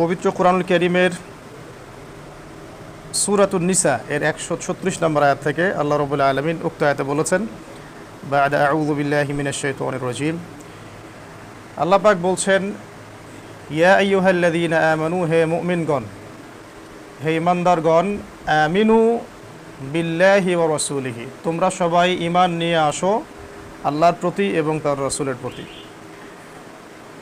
পবিত্র কোরআনুল কারীমের সূরাতুন নিসা এর 136 নম্বর আয়াত থেকে আল্লাহ রাব্বুল আলামিন উক্ত আয়াতে বলেছেন, বা'দা আউযু বিল্লাহি মিনাশ শাইতানির রাজীম, আল্লাহ পাক বলছেন, ইয়া আইয়ুহাল্লাযীনা আমানু, হে মুমিনগণ, হে ঈমানদারগণ, আমিনু বিল্লাহি ওয়া রাসূলিহি, তোমরা সবাই ঈমান নিয়ে আসো আল্লাহর প্রতি এবং তার রাসূলের প্রতি।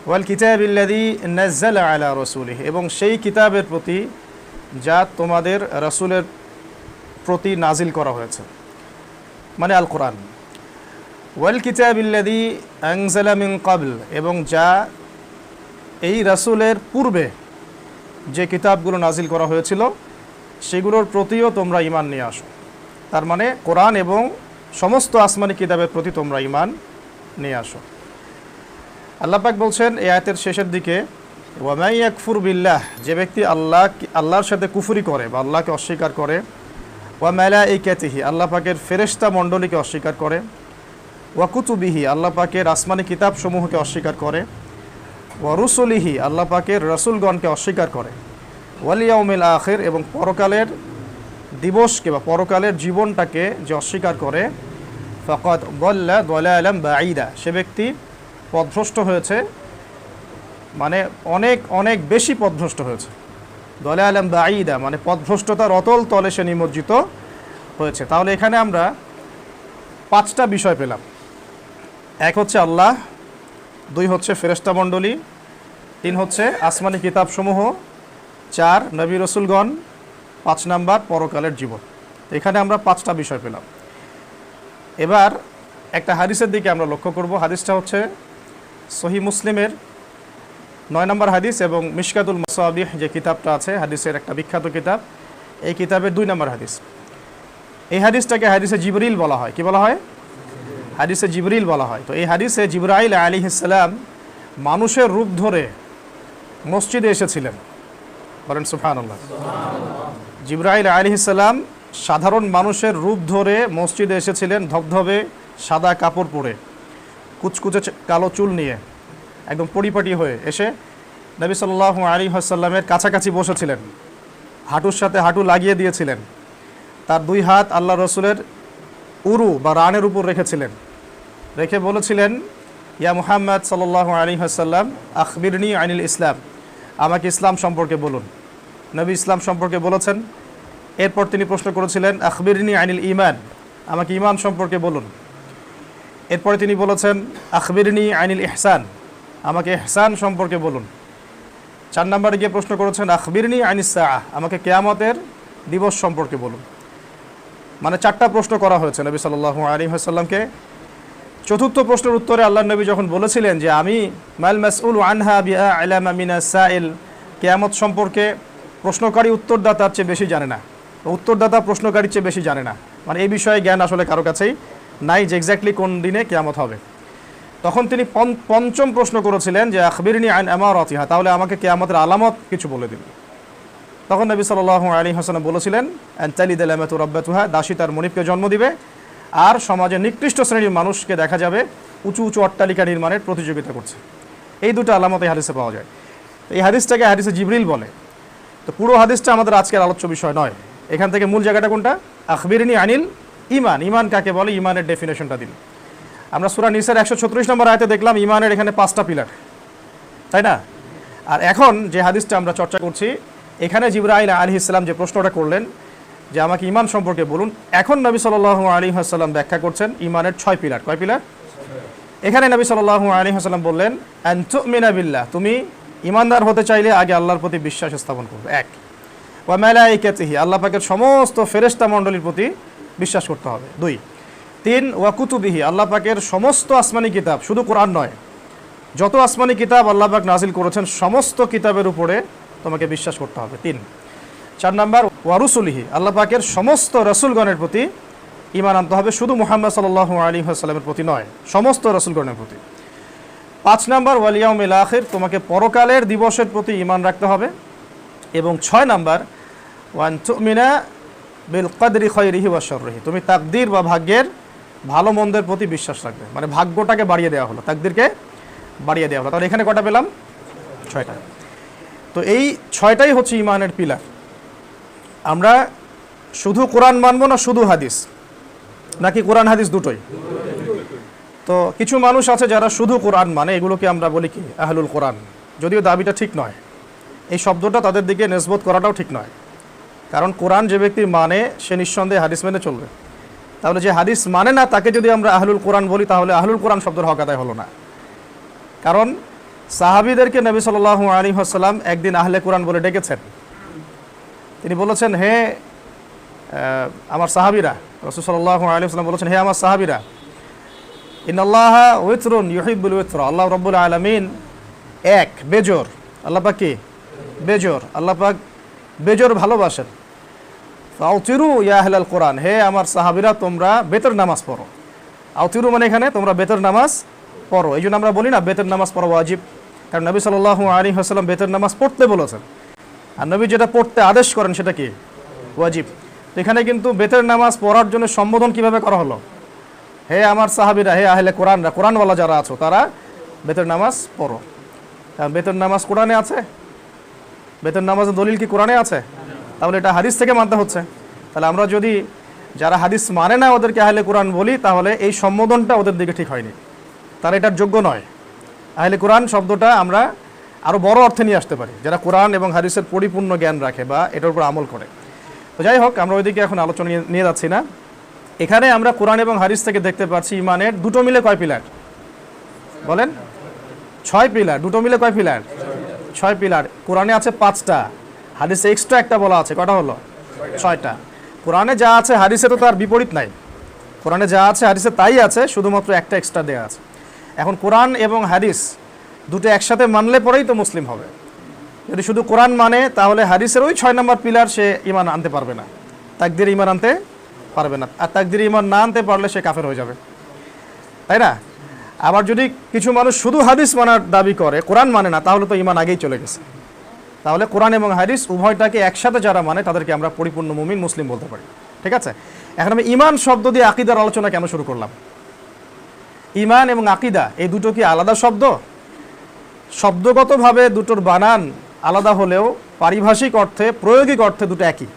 ওয়াল কিতাবিল্লাযী নাযালা আলা রাসূলিহি, এবং সেই কিতাবের প্রতি যা তোমাদের রাসূলের প্রতি নাজিল করা হয়েছে, মানে আল কোরআন। ওয়াল কিতাবিল্লাযী আনজালা মিন ক্বাবল, এবং যা এই রাসূলের পূর্বে যে কিতাবগুলো নাজিল করা হয়েছিল সেগুলোর প্রতিও তোমরা ঈমান নিয়ে আসো। তার মানে কোরআন এবং সমস্ত আসমানি কিতাবের প্রতি তোমরা ঈমান নিয়ে আসো। আল্লাহ পাক বলছেন এই আয়াতের শেষের দিকে, ওয়া মান ইয়াকফুর বিল্লাহ, যে ব্যক্তি আল্লাহর সাথে কুফরি করে বা আল্লাহকে অস্বীকার করে, ওয়া মালাইকাতিহি, আল্লাহ পাকের ফেরেশতা মণ্ডলীকে অস্বীকার করে, ওয়া কুতুবিহি, আল্লাহ পাকের আসমানি কিতাবসমূহকে অস্বীকার করে, ওয়া রুসুলিহি, আল্লাহ পাকের রসুলগণকে অস্বীকার করে, ওয়াল ইয়াউমিল আখির, এবং পরকালের দিবসকে বা পরকালের জীবনটাকে যে অস্বীকার করে, ফাকাদ দাল্লা দালালাম বাঈদা, সে ব্যক্তি পথভ্রষ্ট হয়েছে, মানে অনেক অনেক বেশি পথভ্রষ্ট হয়েছে। দালালাম বাঈদা মানে পথভ্রষ্টতার অতল তলে সে নিমজ্জিত হয়েছে। তাহলে এখানে আমরা 5টা বিষয় পেলাম। এক হচ্ছে আল্লাহ, 2 হচ্ছে ফেরেশতা মণ্ডলী, 3 হচ্ছে আসমানি কিতাবসমূহ, 4 নবী রসুলগণ, 5 নাম্বার পরকালের জীবন। এখানে আমরা 5টা বিষয় পেলাম। এবার একটা হাদিসের দিকে আমরা লক্ষ্য করব। হাদিসটা হচ্ছে সহিহ মুসলিমের 9 নম্বর হাদিস এবং মিশকাতুল মাসাবিহ যে কিতাবটা আছে হাদিসের একটা বিখ্যাত কিতাব, এই কিতাবের 2 নম্বর হাদিস। এই হাদিসটাকে হাদিসে জিবরিল বলা হয়। কি বলা হয়? হাদিসে জিবরিল বলা হয়। তো এই হাদিসে জিবরাইল আলাইহিস সালাম মানুষের রূপ ধরে মসজিদে এসেছিলেন। বলেন সুবহানাল্লাহ। জিবরাইল আলাইহিস সালাম সাধারণ মানুষের রূপ ধরে মসজিদে এসেছিলেন, ধবধবে সাদা কাপড় পরে, কুচকুচে কালো চুল নিয়ে, একদম পরিপাটি হয়ে এসে নবী সাল্লাল্লাহু আলাইহি ওয়াসাল্লামের কাছাকাছি বসেছিলেন, হাঁটুর সাথে হাঁটু লাগিয়ে দিয়েছিলেন, তার 2 হাত আল্লাহ রসুলের উরু বা রানের উপর রেখেছিলেন, রেখে বলেছিলেন, ইয়া মুহাম্মদ সাল্লাল্লাহু আলাইহি ওয়াসাল্লাম আখবিরনি আনিল ইসলাম, আমাকে ইসলাম সম্পর্কে বলুন। নবী ইসলাম সম্পর্কে বলেছেন। এরপর তিনি প্রশ্ন করেছিলেন, আখবিরনি আনিল ঈমান, আমাকে ঈমান সম্পর্কে বলুন। এরপরে তিনি বলেছেন, আখবিরনি আনিল ইহসান, আমাকে ইহসান সম্পর্কে বলুন। 4 নম্বরে গিয়ে প্রশ্ন করেছেন, আখবিরনি আনিস সাআহ, আমাকে কিয়ামতের দিবস সম্পর্কে বলুন। মানে 4টা প্রশ্ন করা হয়েছে নবী সাল্লাল্লাহু আলাইহি ওয়াসাল্লামকে। চতুর্থ প্রশ্নের উত্তরে আল্লাহ নবী যখন বলেছিলেন যে আমি মাল মাসউলু আনহা বিআ'লামা মিনাস সাইল, কিয়ামত সম্পর্কে প্রশ্নকারী উত্তরদাতার চেয়ে বেশি জানে না, উত্তরদাতা প্রশ্নকারীর চেয়ে বেশি জানে না, মানে এই বিষয়ে জ্ঞান আসলে কারো কাছেই নাই যে এক্স্যাক্টলি কোন দিনে কিয়ামত হবে। তখন তিনি 5ম প্রশ্ন করেছিলেন যে আখবিরনি আন আমারাতিহা, তাহলে আমাকে কিয়ামতের আলামত কিছু বলে দিন। তখন নবী সাল্লাল্লাহু আলাইহি ওয়াসাল্লাম বলেছিলেন, আন তালিদাল আমাতু রাব্বাতুহা, দাসী তার মনিবকে জন্ম দিবে, আর সমাজে নিকৃষ্ট শ্রেণীর মানুষকে দেখা যাবে উঁচু উঁচু অট্টালিকা নির্মাণের প্রতিযোগিতা করছে। এই 2টা আলামত এই হাদিসে পাওয়া যায়। এই হাদিসটাকে হাদিসে জিবরিল বলে। তো পুরো হাদিসটা আমাদের আজকের আলোচ্য বিষয় নয়। এখান থেকে মূল জায়গাটা কোনটা? আখবিরনি আনিল ঈমান, ঈমান কাকে বলে, ঈমানের ডেফিনেশনটা দিন। আমরা সূরা নিসার 136 নম্বর আয়াতে দেখলাম ঈমানের এখানে 5টা পিলার, তাই না? আর এখন যে হাদিসটা আমরা চর্চা করছি, এখানে জিবরাইল আলাইহিস সালাম যে প্রশ্নটা করলেন যে আমাকে ঈমান সম্পর্কে বলুন, এখন নবী সাল্লাল্লাহু আলাইহি ওয়াসাল্লাম ব্যাখ্যা করছেন ঈমানের 6 পিলার। কয় পিলার? এখানে নবী সাল্লাল্লাহু আলাইহি ওয়াসাল্লাম বললেন, আন তুমিনা বিল্লাহ, তুমি ঈমানদার হতে চাইলে আগে আল্লাহর প্রতি বিশ্বাস স্থাপন করবে। 1 ওয়া মালাইকাতিহি, আল্লাহ পাকের সমস্ত ফেরেশতা মণ্ডলীর প্রতি বিশ্বাস করতে হবে। 2 3 ওয়া কুতুবিহি, আল্লাহ পাকের সমস্ত আসমানি কিতাব, শুধু কোরআন নয়, যত আসমানি কিতাব আল্লাহ পাক নাজিল করেছেন সমস্ত কিতাবের উপরে তোমাকে বিশ্বাস করতে হবে। 3 4 নাম্বার ওয়া রুসুলিহি, আল্লাহ পাকের সমস্ত রাসূলগণের প্রতি ঈমান আনতে হবে, শুধু মুহাম্মদ সাল্লাল্লাহু আলাইহি ওয়াসাল্লামের প্রতি নয়, সমস্ত রাসূলগণের প্রতি। 5 নাম্বার ওয়াল ইয়াউমিল আখির, তোমাকে পরকালের দিবসের প্রতি ঈমান রাখতে হবে। এবং 6 নাম্বার ওয়ান তুমিনা বিল কদরি খায়রিহি ওয়া শাররিহি, তুমি তাকদীর বা ভাগ্যের ভালো মন্দের প্রতি বিশ্বাস রাখবে। মানে ভাগ্যটাকে বাড়িয়ে দেওয়া হলো, তাকদীরকে বাড়িয়ে দেওয়া হলো। তাহলে এখানে কটা পেলাম? 6টা। তো এই 6টাই হচ্ছে ইমানের পিলার। আমরা শুধু কোরআন মানব না শুধু হাদিস, নাকি কোরআন হাদিস দুটোই? তো কিছু মানুষ আছে যারা শুধু কোরআন মানে, এগুলোকে আমরা বলি কি আহলুল কোরআন, যদিও দাবিটা ঠিক নয়। এই শব্দটা তাদের দিকে নেসবত করাটাও ঠিক নয়, কারণ কোরআন যে ব্যক্তি মানে সে নিঃসন্দেহে হাদিস মেনে চলবে। তাহলে যে হাদিস মানে না তাকে যদি আমরা আহলুল কোরআন বলি, তাহলে আহলুল কোরআন শব্দের হক আদায় হলো না। কারণ সাহাবীদেরকে নবী সাল্লাল্লাহু আলাইহি ওয়াসাল্লাম একদিন আহলে কোরআন বলে ডেকেছেন। তিনি বলেছেন, হে আমার সাহাবীরা, রাসূল সাল্লাল্লাহু আলাইহি ওয়াসাল্লাম বলেছেন, হে আমার সাহাবীরা, ইন্নাল্লাহা ওয়িত্রুন ইউহিব্বুল ওয়িত্র, আল্লাহ রাব্বুল আলামিন এক, বেজোর। আল্লাহ পাক কি? বেজোর। আল্লাহ পাক বেজোর ভালোবাসেন। আউতিরু ইয়া আহলাল কোরআন, হে আমার সাহাবীরা তোমরা বেতের নামাজ পড়ো। আউতিরু মানে এখানে তোমরা বেতের নামাজ পড়ো। এই জন্য আমরা বলি না বেতের নামাজ পড়া ওয়াজিব, কারণ নবী সাল্লাল্লাহু আলাইহি ওয়াসাল্লাম বেতের নামাজ পড়তে বলেছেন, আর নবী যেটা পড়তে আদেশ করেন সেটা কি? ওয়াজিব। তো এখানে কিন্তু বেতের নামাজ পড়ার জন্য সম্বোধন কিভাবে করা হলো? হে আমার সাহাবীরা, হে আহলে কোরআনরা, কোরআনওয়ালা যারা আছো তারা বেতের নামাজ পড়ো। কারণ বেতের নামাজ কোরআনে আছে। বেতের নামাজের দলিল কি কোরআনে আছে? তাহলে এটা হাদিস থেকে মানতে হচ্ছে। তাহলে আমরা যদি যারা হাদিস মানে না ওদেরকে আহলে কোরআন বলি, তাহলে এই সম্বোধনটা ওদের দিকে ঠিক হয়নি, তারা এটার যোগ্য নয়। আহলে কোরআন শব্দটা আমরা আরও বড় অর্থে নিয়ে আসতে পারি, যারা কোরআন এবং হাদিসের পরিপূর্ণ জ্ঞান রাখে বা এটার উপর আমল করে। তো যাই হোক, আমরা ওইদিকে এখন আলোচনা নিয়ে যাচ্ছি না। এখানে আমরা কোরআন এবং হাদিস থেকে দেখতে পাচ্ছি ইমানের দুটো মিলে কয় পিলার? বলেন। 6 পিলার। দুটো মিলে কয় পিলার? 6 পিলার। কোরআনে আছে 5টা, হাদিসে এক্সট্রা একটা বলা আছে। কটা হলো? 6টা। কোরআনে যা আছে হাদিসে তো তার বিপরীত নাই। কোরআনে যা আছে হাদিসে তাই আছে, শুধুমাত্র একটা এক্সট্রা দেওয়া আছে। এখন কোরআন এবং হাদিস দুটো একসাথে মানলে পরেই তো মুসলিম হবে। যদি শুধু কোরআন মানে, তাহলে হাদিসের ওই 6 নম্বর পিলার সে ইমান আনতে পারবে না, তাকদীরে ইমান আনতে পারবে না। আর তাকদীরে ইমান না আনতে পারলে সে কাফের হয়ে যাবে, তাই না? আবার যদি কিছু মানুষ শুধু হাদিস মানার দাবি করে, কোরআন মানে না, তাহলে তো ইমান আগেই চলে গেছে। তাহলে কোরআন এবং হাদিস উভয়টাকে একসাথে যারা মানে তাদেরকে আমরা পরিপূর্ণ মুমিন মুসলিম বলতে পারি। ঠিক আছে? এখন আমি ইমান শব্দ দিয়ে আকীদার আলোচনা কেন শুরু করলাম? ইমান এবং আকীদা এই দুটো কি আলাদা শব্দ? শব্দগতভাবে দুটোর বানান আলাদা হলেও পারিভাষিক অর্থে, প্রায়োগিক অর্থে দুটো একই।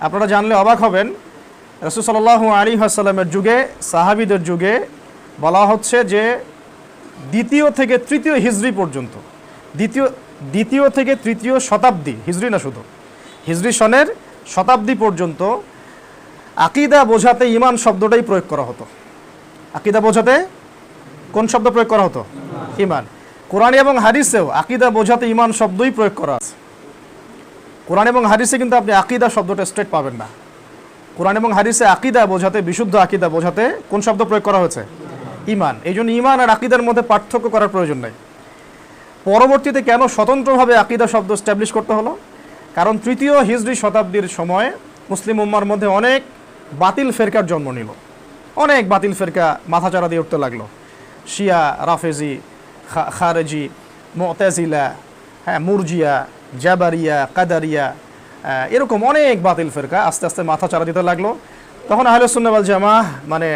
আপনারা জানলে অবাক হবেন, রাসূল সাল্লাল্লাহু আলাইহি ওয়াসাল্লামের যুগে, সাহাবীদের যুগে বলা হচ্ছে যে দ্বিতীয় থেকে তৃতীয় হিজরি পর্যন্ত, দ্বিতীয় থেকে তৃতীয় শতাব্দী, হিজরি না শুধু, হিজরি সনের শতাব্দী পর্যন্ত আকীদা বোঝাতে ইমান শব্দটাই প্রয়োগ করা হতো। আকীদা বোঝাতে কোন শব্দ প্রয়োগ করা হতো? ইমান। কোরআন এবং হাদিসেও আকীদা বোঝাতে ইমান শব্দই প্রয়োগ করা আছে। কোরআন এবং হাদিসে কিন্তু আপনি আকীদা শব্দটা স্ট্রেট পাবেন না। কোরআন এবং হাদিসে আকীদা বোঝাতে, বিশুদ্ধ আকীদা বোঝাতে কোন শব্দ প্রয়োগ করা হয়েছে? ইমান। এই জন্য ইমান আর আকীদার মধ্যে পার্থক্য করার প্রয়োজন নেই। পরবর্তীতে কেন স্বতন্ত্রভাবে আকীদা শব্দ স্ট্যাবলিশ করতে হলো? কারণ তৃতীয় হিজরি শতাব্দীর সময় মুসলিম উম্মার মধ্যে অনেক বাতিল ফেরকার জন্ম নিল। অনেক বাতিল ফেরকা মাথাচাড়া দিয়ে উঠতে লাগলো। শিয়া, রাফেজি, খারেজি, মুতাজিলা, মুরজিয়া, জাবারিয়া, কাদারিয়া, এরকম অনেক বাতিল ফেরকা আস্তে আস্তে মাথাচাড়া দিতে লাগলো। তখন আহলে সুন্নাহ ওয়াল জামাআহ মানে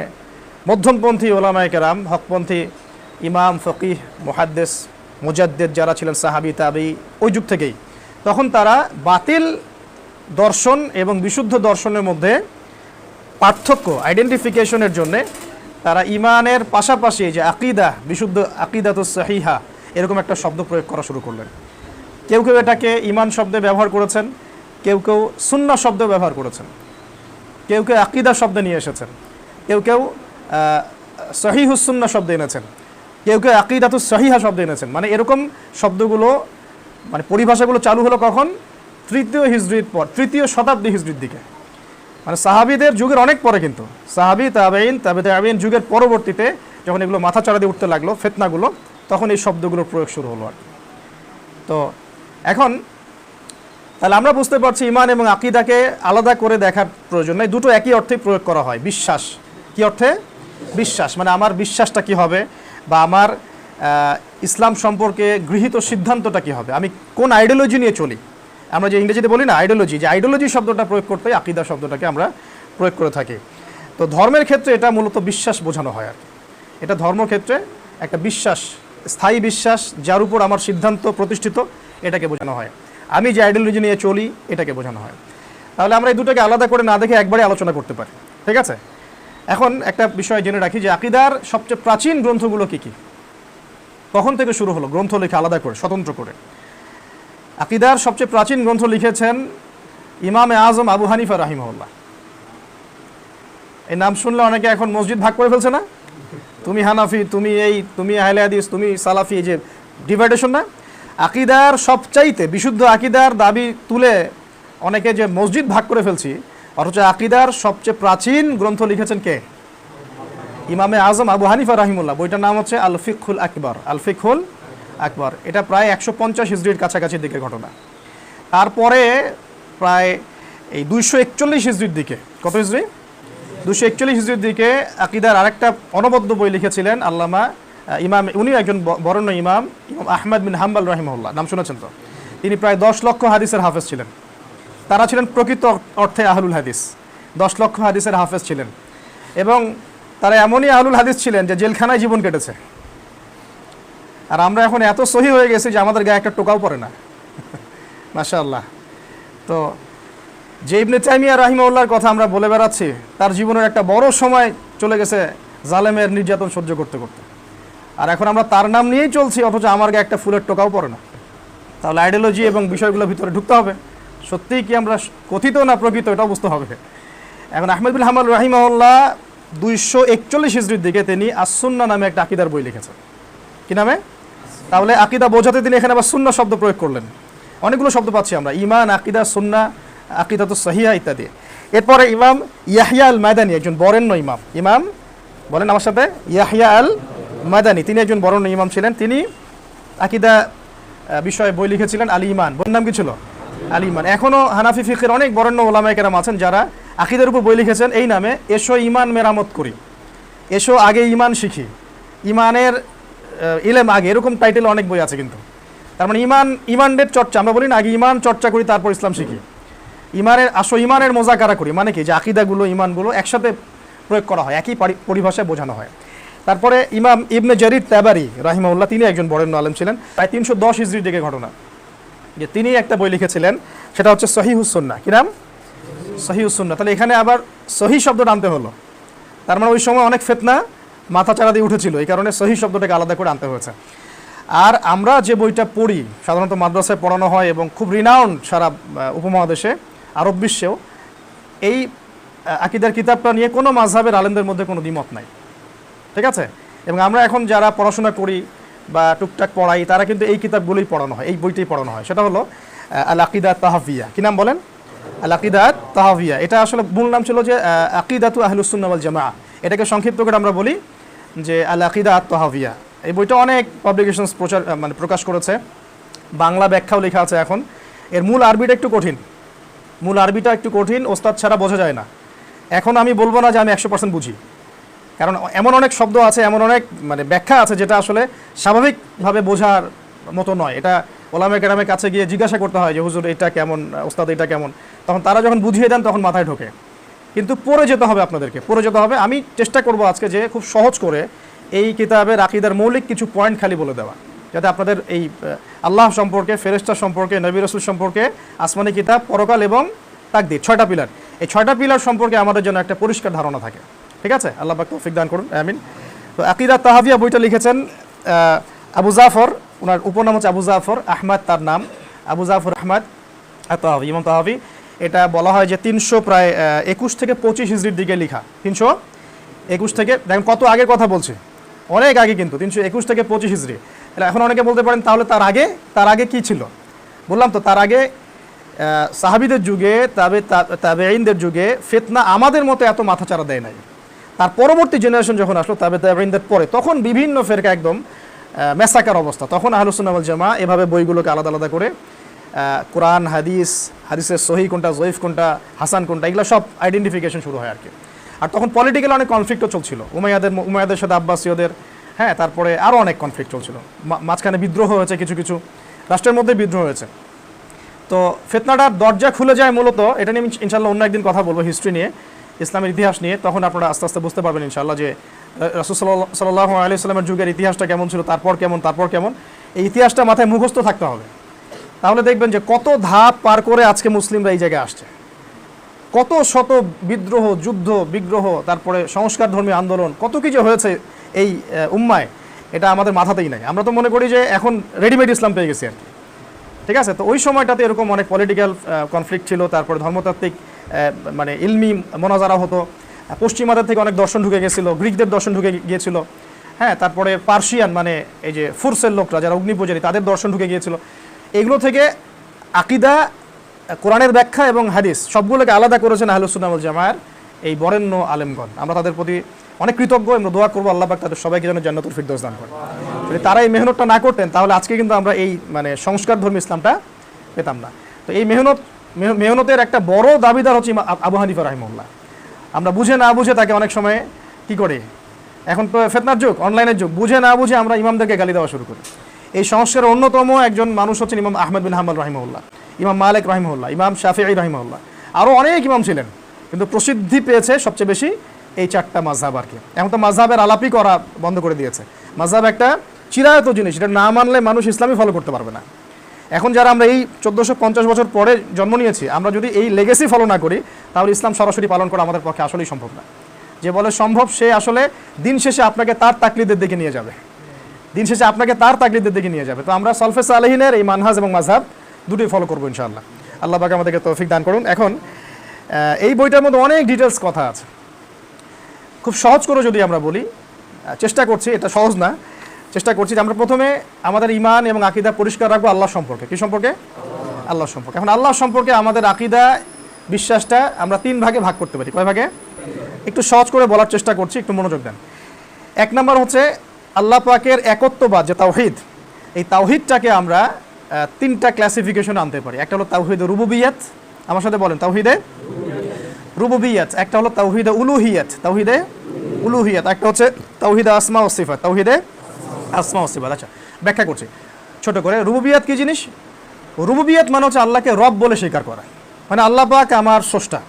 মধ্যমপন্থী ওলামায়ে কেরাম, হকপন্থী ইমাম, ফকিহ, মুহাদ্দিস, মুজাদ্দিদ যারা ছিলেন সাহাবী, তাবেঈ, ওই যুগ থেকেই, তখন তারা বাতিল দর্শন এবং বিশুদ্ধ দর্শনের মধ্যে পার্থক্য আইডেন্টিফিকেশনের জন্য তারা ইমানের পাশাপাশি যে আকীদা, বিশুদ্ধ আকীদাতুস সহিহা, এরকম একটা শব্দ প্রয়োগ করা শুরু করলেন। কেউ কেউ এটাকে ইমান শব্দে ব্যবহার করেছেন, কেউ কেউ সুন্নাহ শব্দ ব্যবহার করেছেন, কেউ কেউ আকীদা শব্দ নিয়ে এসেছেন, কেউ কেউ সহিহুস সুন্নাহ শব্দ এনেছেন, কেউ কেউ আকীদাতুস সহিহা শব্দ এনেছেন। মানে এরকম শব্দগুলো, মানে পরিভাষাগুলো চালু হলো কখন? তৃতীয় হিজরির পর, তৃতীয় শতাব্দী হিজরির দিকে, মানে সাহাবীদের যুগের অনেক পরে। কিন্তু সাহাবী, তাবেঈন, তাবেঈন যুগের পরবর্তীতে যখন এগুলো মাথাচাড়া দিয়ে উঠতে লাগলো ফিতনাগুলো, তখন এই শব্দগুলোর প্রয়োগ শুরু হলো। আর তো এখন তাহলে আমরা বুঝতে পারছি ইমান এবং আকীদাকে আলাদা করে দেখার প্রয়োজন নেই, দুটো একই অর্থে প্রয়োগ করা হয়। বিশ্বাস, কি অর্থে? বিশ্বাস মানে আমার বিশ্বাসটা কি হবে, বা আমার ইসলাম সম্পর্কে গৃহীত সিদ্ধান্তটা কি হবে, আমি কোন আইডিওলজি নিয়ে চলি। আমরা যে ইংরেজিতে বলি না আইডিওলজি, যে আইডিওলজি শব্দটা প্রয়োগ করতে আকীদা শব্দটাকে আমরা প্রয়োগ করে থাকি। তো ধর্মের ক্ষেত্রে এটা মূলত বিশ্বাস বোঝানো হয়। আর এটা ধর্মক্ষেত্রে একটা বিশ্বাস, স্থায়ী বিশ্বাস, যার উপর আমার সিদ্ধান্ত প্রতিষ্ঠিত, এটাকে বোঝানো হয়। আমি যে আইডিওলজি নিয়ে চলি এটাকে বোঝানো হয়। তাহলে আমরা এই দুটোকে আলাদা করে না দেখে একবারে আলোচনা করতে পারি, ঠিক আছে? এখন একটা বিষয় জেনে রাখি যে আকিদার সবচেয়ে প্রাচীন গ্রন্থগুলো কী কী, কখন থেকে শুরু হলো গ্রন্থ লেখা আলাদা করে স্বতন্ত্র করে। আকিদার সবচেয়ে প্রাচীন গ্রন্থ লিখেছেন ইমামে আজম আবু হানিফা রাহিমাহুল্লাহ। এই নাম শুনলে অনেকে এখন মসজিদ ভাগ করে ফেলছে না, তুমি হানাফি, তুমি এই, তুমি আহলে হাদিস, তুমি সালাফি, এই যে ডিভাইডেশন না, আকিদার সবচাইতে বিশুদ্ধ আকিদার দাবি তুলে অনেকে যে মসজিদ ভাগ করে ফেলছি, অথচ আকিদার সবচেয়ে প্রাচীন গ্রন্থ লিখেছেন কে? ইমামে আজম আবু হানিফা রাহিমাহুল্লাহ। বইটার নাম হচ্ছে আল ফিকহুল আকবর। আল ফিকহুল আকবর, এটা প্রায় 150 হিজরির কাছাকাছি দিকের ঘটনা। তারপরে প্রায় এই 241 হিজরির দিকে, কত হিজরি? 241 হিজরির দিকে আকিদার আরেকটা অনবদ্য বই লিখেছিলেন আল্লামা ইমাম, উনি একজন বরেণ্য ইমাম, ইমাম আহমদ বিন হাম্বল রাহিমাহুল্লাহ। নাম শুনেছেন তো? তিনি প্রায় 10 লক্ষ হাদিসের হাফেজ ছিলেন। তারা ছিলেন প্রকৃত অর্থে আহলুল হাদিস, 10 লক্ষ হাদিসের হাফেজ ছিলেন। এবং তারা এমনই আহলুল হাদিস ছিলেন যে জেলখানায় জীবন কেটেছে। আর আমরা এখন এত সহি হয়ে গেছি যে আমাদের গায়ে একটা টোকাও পড়ে না, মাশাআল্লাহ। তো যে ইবনে তাইমিয়া রাহিমাহুল্লাহর কথা আমরা বলে বেড়াচ্ছি, তার জীবনের একটা বড় সময় চলে গেছে জালেমের নির্যাতন সহ্য করতে করতে, আর এখন আমরা তার নাম নিয়েই চলছি, অথচ আমার গায়ে একটা ফুলের টোকাও পড়ে না। তাহলে আইডিওলজি এবং বিষয়গুলোর ভিতরে ঢুকতে হবে, সত্যিই কি আমরা কথিত না প্রকৃত এটাও বুঝতে হবে। এখন আহমদ বিন হাম্বল রাহিমাহুল্লাহ 241 হিজরির দিকে তিনি আস-সুন্নাহ নামে একটা আকিদার বই লিখেছেন। কি নামে? তাহলে আকিদা বোঝাতে তিনি এখানে আবার সুন্নাহ শব্দ প্রয়োগ করলেন। অনেকগুলো শব্দ পাচ্ছি আমরা, ঈমান, আকিদা, সুন্নাহ, আকিদাতুস সহিহা ইত্যাদি। এরপরে ইমাম ইয়াহইয়া আল মাদানী, একজন বরেণ্য ইমাম, ইমাম বলেন আমার সাথে, ইয়াহইয়া আল মাদানী, তিনি একজন বরেণ্য ইমাম ছিলেন। তিনি আকিদা বিষয়ে বই লিখেছিলেন আল ঈমান। বইয়ের নাম কি ছিল? আল ঈমান। এখনও হানাফি ফিকহের অনেক বরেণ্য ওলামায়ে কেরাম আছেন যারা আকিদার উপর বই লিখেছেন এই নামে, এসো ঈমান মেরামত করি, এসো আগে ঈমান শিখি, ঈমানের ইলম আগে, এরকম টাইটেল অনেক বই আছে। কিন্তু তার মানে ঈমানের চর্চা, আমরা বলি না আগে ঈমান চর্চা করি তারপর ইসলাম শিখি, ঈমানের মোজাকারা করি, মানে কি যে আকিদাগুলো ঈমানগুলো একসাথে প্রয়োগ করা হয়, একই পরিভাষায় বোঝানো হয়। তারপরে ইমাম ইবনে জারির তাবারি রাহিমাহুল্লাহ, তিনি একজন বরেণ্য আলেম ছিলেন, প্রায় 310 হিজরির দিকে ঘটনা, যে তিনি একটা বই লিখেছিলেন, সেটা হচ্ছে সহিহুস সুন্নাহ। কি নাম? সহিহুস সুন্নাহ। তাহলে এখানে আবার সহি শব্দটা আনতে হলো, তার মানে ওই সময় অনেক ফিতনা মাথা চাড়া দিয়ে উঠেছিল, এই কারণে সহি শব্দটাকে আলাদা করে আনতে হয়েছে। আর আমরা যে বইটা পড়ি, সাধারণত মাদ্রাসায় পড়ানো হয় এবং খুব রিনাউন্ড সারা উপমহাদেশে, আরব বিশ্বেও, এই আকিদার কিতাবটা নিয়ে কোনো মাযহাবের আলেমদের মধ্যে কোনো দ্বিমত নাই, ঠিক আছে? এবং আমরা এখন যারা পড়াশোনা করি বা টুকটাক পড়াই, তারা কিন্তু এই কিতাবগুলোই পড়ানো হয়, এই বইটাই পড়ানো হয়। সেটা হলো আল আকিদা তাহাভিয়া। কি নাম বলেন? আল আকিদা তাহাভিয়া। এটা আসলে মূল নাম ছিল যে আকিদাতু আহলুস সুন্নাহ ওয়াল জামাআহ, এটাকে সংক্ষিপ্ত করে আমরা বলি যে আল আকিদা তাহাভিয়া। এই বইটা অনেক পাবলিকেশনস প্রকাশ করেছে, বাংলা ব্যাখ্যাও লেখা আছে এখন। এর মূল আরবিটা একটু কঠিন, ওস্তাদ ছাড়া বোঝা যায় না। এখন আমি বলবো না যে আমি 100% বুঝি, কারণ এমন অনেক শব্দ আছে, এমন অনেক ব্যাখ্যা আছে যেটা আসলে স্বাভাবিকভাবে বোঝার মতো নয়। এটা ওলামায়ে কেরামের কাছে গিয়ে জিজ্ঞাসা করতে হয় যে হুজুর এটা কেমন, ওস্তাদ এটা কেমন, তখন তারা যখন বুঝিয়ে দেন তখন মাথায় ঢোকে। কিন্তু পড়ে যেতে হবে, আপনাদেরকে পড়ে যেতে হবে। আমি চেষ্টা করব আজকে যে খুব সহজ করে এই কিতাবের আকিদার মৌলিক কিছু পয়েন্ট খালি বলে দেওয়া, যাতে আপনাদের এই আল্লাহ সম্পর্কে, ফেরেশতা সম্পর্কে, নবী রাসূল সম্পর্কে, আসমানি কিতাব, পরকাল এবং তাকদীর, 6টা পিলার, এই 6টা পিলার সম্পর্কে আমাদের জন্য একটা পরিষ্কার ধারণা থাকে, ঠিক আছে? আল্লাহ পাক তৌফিক দান করুন, আমিন। তো আকিদা তাহাভিয়া বইটা লিখেছেন আবু জাফর, ওনার উপনাম হচ্ছে আবু জাফর আহমদ, তার নাম আবু জাফর আহমদ আত-তাহাভি, ইমাম তাহাভি। এটা বলা হয় যে 300 প্রায় 21 থেকে 25 হিজরির দিকে লেখা। 321 থেকে, দেখেন কত আগের কথা বলছে, অনেক আগে কিন্তু, 321 থেকে 25 হিজরি। এখন অনেকে বলতে পারেন তাহলে তার আগে কি ছিল? বললাম তো, তার আগে সাহাবীদের যুগে, তাবেঈনদের যুগে ফিতনা আমাদের মতো এত মাথাচাড়া দেয় নাই। তার পরবর্তী জেনারেশন যখন আসলো, তাবেঈনদের পরে, তখন বিভিন্ন ফেরকা একদম মেসাকার অবস্থা। তখন আহলুস সুন্নাহ ওয়াল জামাআহ এভাবে বইগুলোকে আলাদা আলাদা করে কোরআন, হাদিসের সহি কোনটা, জয়ীফ কোনটা, হাসান কোনটা, এগুলো সব আইডেন্টিফিকেশন শুরু হয় আর কি। আর তখন পলিটিক্যাল অনেক কনফ্লিক্টও চলছিল, উমাইয়াদের সাথে আব্বাসীয়দের, হ্যাঁ, তারপরে আরও অনেক কনফ্লিক্ট চলছিল, মাঝখানে বিদ্রোহ হয়েছে, কিছু কিছু রাষ্ট্রের মধ্যে বিদ্রোহ হয়েছে। তো ফিতনাটার দরজা খুলে যায় মূলত, এটা নিয়ে ইনশাআল্লাহ অন্য একদিন কথা বলবো, হিস্ট্রি নিয়ে, ইসলামের ইতিহাস নিয়ে। তখন আপনারা আস্তে আস্তে বুঝতে পারবেন ইনশাআল্লাহ যে রাসূল সাল্লাল্লাহু আলাইহি ওয়াসাল্লামের যুগের ইতিহাসটা কেমন ছিল, তারপর কেমন, এই ইতিহাসটা মাথায় মুখস্থ থাকতে হবে। তাহলে দেখবেন যে কত ধাপ পার করে আজকে মুসলিমরা এই জায়গায় আসছে, কত শত বিদ্রোহ, যুদ্ধ, বিগ্রহ, তারপরে সংস্কার ধর্মী আন্দোলন, কত কিছু হয়েছে এই উম্মায়, এটা আমাদের মাথাতেই নাই। আমরা তো মনে করি যে এখন রেডিমেড ইসলাম পেয়ে গেছি আর কি, ঠিক আছে। তো ওই সময়টাতে এরকম অনেক পলিটিক্যাল কনফ্লিক্ট ছিল, তারপরে ধর্মতাত্ত্বিক মানে ইলমি মোনাজারা হতো, পশ্চিমাদের থেকে অনেক দর্শন ঢুকে গেছিল, গ্রিকদের দর্শন ঢুকে গিয়েছিল, হ্যাঁ, তারপরে পার্সিয়ান মানে এই যে ফুরসের লোকরা যারা অগ্নিপূজারী তাদের দর্শন ঢুকে গিয়েছিল। এগুলো থেকে আকিদা, কোরআনের ব্যাখ্যা এবং হাদিস সবগুলোকে আলাদা করেছেন আহলুস সুন্নাহ ওয়াল জামায়ার এই বরেণ্য আলেমগণ। আমরা তাদের প্রতি অনেক কৃতজ্ঞ, আমরা দোয়া করবো আল্লাহ পাক তাদের সবাইকে যেন জান্নাতুল ফিরদৌস দান করেন। যদি তারা এই মেহনতটা না করতেন তাহলে আজকে কিন্তু আমরা এই মানে সংস্কার ধর্মী ইসলামটা পেতাম না। তো এই মেহনতের একটা বড় দাবিদার হচ্ছে আবু হানিফা রাহিমাহুল্লাহ। আমরা বুঝে না বুঝে তাকে অনেক সময় কি করি, এখন তো ফিতনার যুগ, অনলাইনের যুগ, বুঝে না বুঝে আমরা ইমামদেরকে গালি দেওয়া শুরু করি। এই সংস্কারের অন্যতম একজন মানুষ হচ্ছেন ইমাম আহমদ বিন হাম্বল রাহিমাহুল্লাহ, ইমাম মালিক রাহিমাহুল্লাহ, ইমাম শাফিঈ রাহিমাহুল্লাহ, আরও অনেক ইমাম ছিলেন, কিন্তু প্রসিদ্ধি পেয়েছে সবচেয়ে বেশি এই চারটা মাযহাব আর কি। এখন তো মাযহাবের আলাপই করা বন্ধ করে দিয়েছে। মাযহাব একটা চিরায়ত জিনিস, এটা না মানলে মানুষ ইসলামই ফলো করতে পারবে না। এখন যারা আমরা এই 1450 বছর পরে জন্ম নিয়েছি, আমরা যদি এই লেগেসি ফলো না করি তাহলে ইসলাম সরাসরি পালন করা আমাদের পক্ষে আসলেই সম্ভব না। যে বলে সম্ভব সে আসলে দিন শেষে আপনাকে তার তাকলিদের দিকে নিয়ে যাবে, দিন শেষে আপনাকে তার তাকলিদের দিকে নিয়ে যাবে। তো আমরা সলফে সালেহিনের এই মানহাজ এবং মাযহাব দুটোই ফলো করবো ইনশাআল্লাহ। আল্লাহ পাক আমাদেরকে তৌফিক দান করুন। এখন এই বইটার মধ্যে অনেক ডিটেলস কথা আছে, খুব সহজ করে যদি আমরা বলি, চেষ্টা করছি, এটা সহজ না, চেষ্টা করছি যে আমরা প্রথমে আমাদের ঈমান এবং আকীদা পরিষ্কার রাখবো আল্লাহ সম্পর্কে। কি সম্পর্কে? আল্লাহ সম্পর্কে। এখন আল্লাহ সম্পর্কে আমাদের আকীদা বিশ্বাসটা আমরা 3 ভাগে ভাগ করতে পারি। কয় ভাগে? একটু সহজ করে বলার চেষ্টা করছি, একটু মনোযোগ দেন। 1 নম্বর হচ্ছে আল্লাহ পাকের একত্ববাদ, যে তাওহীদ, এই তাওহীদটাকে আমরা 3টা ক্লাসিফিকেশন আনতে পারি। একটা হলো তাওহীদে রুবুবিয়াত, আমার সাথে বলেন তাওহীদে রুবুবিয়াত। একটা হলো তাওহীদে উলুহিয়াত, তাওহীদে উলুহিয়াত। একটা হচ্ছে তাওহীদে আসমা ও সিফাত, তাওহীদে আসমা ও সিফাত। আচ্ছা, ব্যাখ্যা করছি ছোট করে। রুবুবিয়াত কি জিনিস? রুবুবিয়াত মানে হচ্ছে আল্লাহকে রব বলে স্বীকার করা, মানে আল্লাহ পাক আমার স্রষ্টা,